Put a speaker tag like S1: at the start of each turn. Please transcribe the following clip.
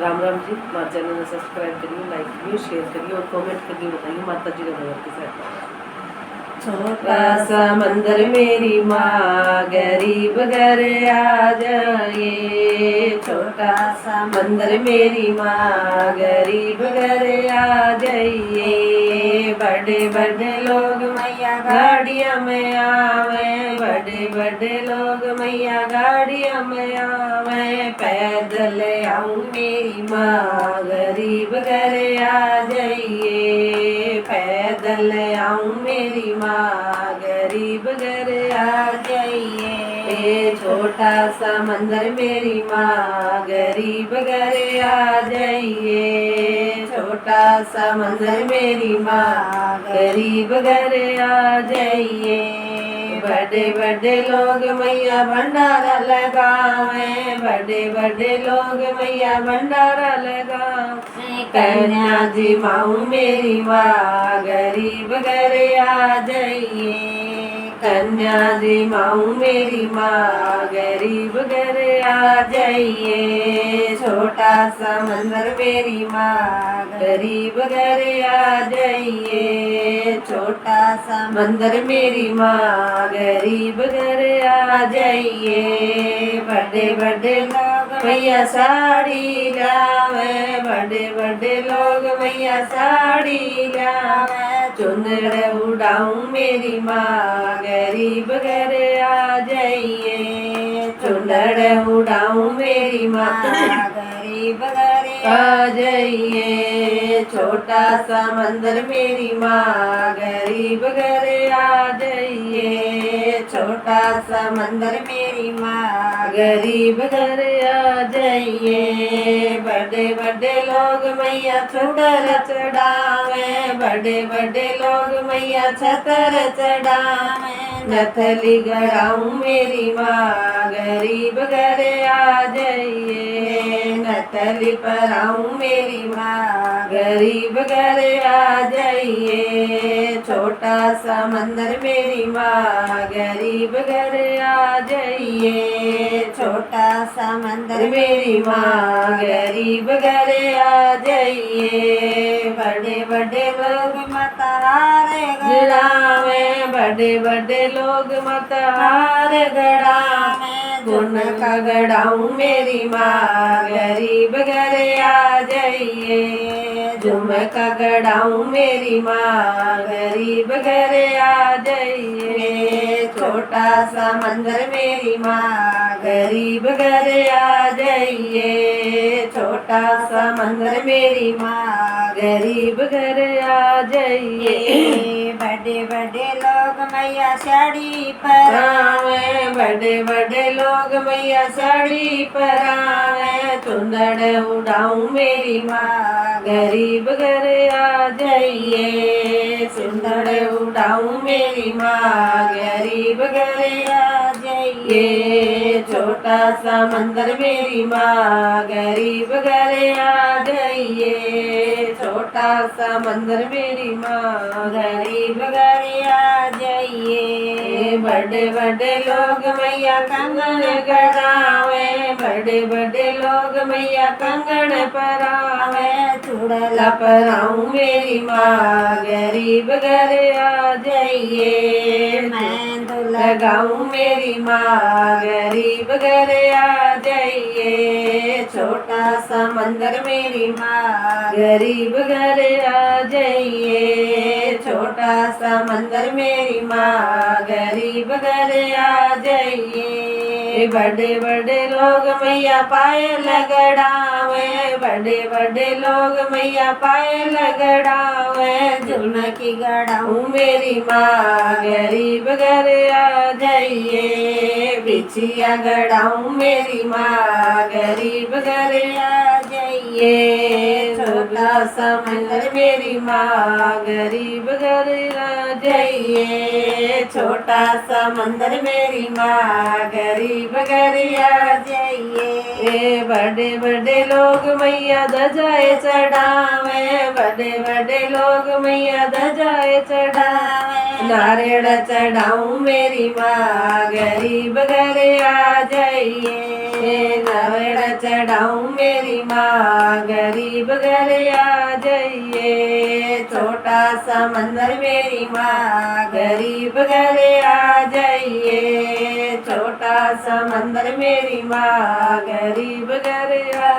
S1: राम राम जी। हमारे चैनल में सब्सक्राइब करिए, लाइक करिए, शेयर करिए और कमेंट करके बताइए माता जी का भगत के साथ। छोटा सा मंदिर मेरी माँ, गरीब घर आ जाए। छोटा सा मंदिर मेरी माँ, गरीब घर आ जाइए। बड़े बड़े लोग मैया गाड़ियाँ में आवे, बड़े बड़े लोग मैया गाड़ियाँ में आवे। पैदल आऊँ मेरी माँ, गरीब घर आ जाइए। पैदल आऊँ मेरी माँ, गरीब घर आ जाइए। छोटा सा मंदिर मेरी माँ, गरीब घर आ जाइए। छोटा सा मंदिर मेरी माँ, गरीब घर आ जाइए। बड़े बड़े लोग मैया भंडारा लगावे, बड़े बड़े लोग मैया भंडारा लगावे। कन्या जी माऊ मेरी माँ, गरीब घर आ जाइए। कन्या जी माऊ मेरी माँ, गरीब घर आ जाइए। छोटा सा मंदिर मेरी माँ, गरीब घर आ जाइए। छोटा सा मंदिर मेरी माँ, गरीब घर आ जाइए। बड़े बड़े लोग मैया साड़ी लावे, बड़े बड़े लोग मैया साड़ी लावे। चुनर उड़ाऊं मेरी माँ, गरीब घर आ जाइए। चुनर उड़ाऊं मेरी माँ, गरीब घर आ जाइए। छोटा सा मंदिर मेरी माँ, गरीब घर आ जाइए। छोटा सा मंदिर मेरी माँ, गरीब घर आ जाइए। बड़े बड़े लोग मैया छतर चढ़ावे, बड़े बड़े लोग मैया छतर चढ़ावे। नथली गड़ाऊं मेरी माँ, गरीब घर आ जाइए। नथली पराऊं मेरी माँ, गरीब घर आ जाइए। छोटा सा मंदिर मेरी माँ, गरीब घर आ जाइए। छोटा सा मंदिर मेरी माँ, गरीब घर आ जाइए। बड़े बड़े लोग मतहारे गड़ावे, बड़े बड़े लोग मतहार गड़ावे। गुण का गड़ाऊं मेरी माँ, गरीब घर आ जाइए। झुमका गड़ाऊं मेरी माँ, गरीब घर आ जाइए। छोटा सा मंदिर मेरी माँ, गरीब घर आ जाइए। छोटा सा मंदिर मेरी माँ, गरीब घर आ जाइए। बड़े बड़े लोग मैया साड़ी परावे, बड़े बड़े लोग मैया साड़ी परावे। चुंदड़ उड़ाऊं मेरी माँ, गरीब घर आ जाइए। चुंदड़ उड़ाऊं मेरी माँ, गरीब घर आ जाइए। छोटा सा मंदिर मेरी माँ, गरीब घर आ जाइए। छोटा सा मंदिर मेरी माँ, गरीब घर आ जाइए। बड़े बड़े लोग मैया कंगन गड़ावे, बड़े बड़े लोग मैया कंगन परावे। चूड़ला पराऊं मेरी माँ, गरीब घर आ जाइए। मैं तो लगाऊं मेरी माँ, गरीब घर आ जाइए। छोटा सा मंदिर मेरी माँ, गरीब घर आ जाइए। छोटा सा मंदिर मेरी माँ, गरीब घर आ जाइए। बड़े बड़े लोग मैया पायल गड़ावे, बड़े बड़े लोग मैया पायल गड़ावे। झुमकी गड़ाऊं मेरी माँ, गरीब घर आ जाइए। बिछिया गड़ाऊं मेरी माँ, गरीब घर आ जाइए। छोटा सा मंदिर मेरी माँ, गरीब घर आ जाइए। छोटा सा मंदिर मेरी माँ, गरीब घर आ जाइए। बड़े बड़े लोग मैया ध्वजाएं चढ़ावे, बड़े बड़े लोग मैया ध्वजाएं चढ़ावे। नारियल चढ़ाऊं मेरी माँ गरीब घर आ जाइए। नारियल चढ़ाऊं मेरी माँ गरीब घर आ जाइए। छोटा सा मंदिर मेरी माँ गरीब घर आ जाइए। छोटा सा मंदिर मेरी माँ गरीब घर आ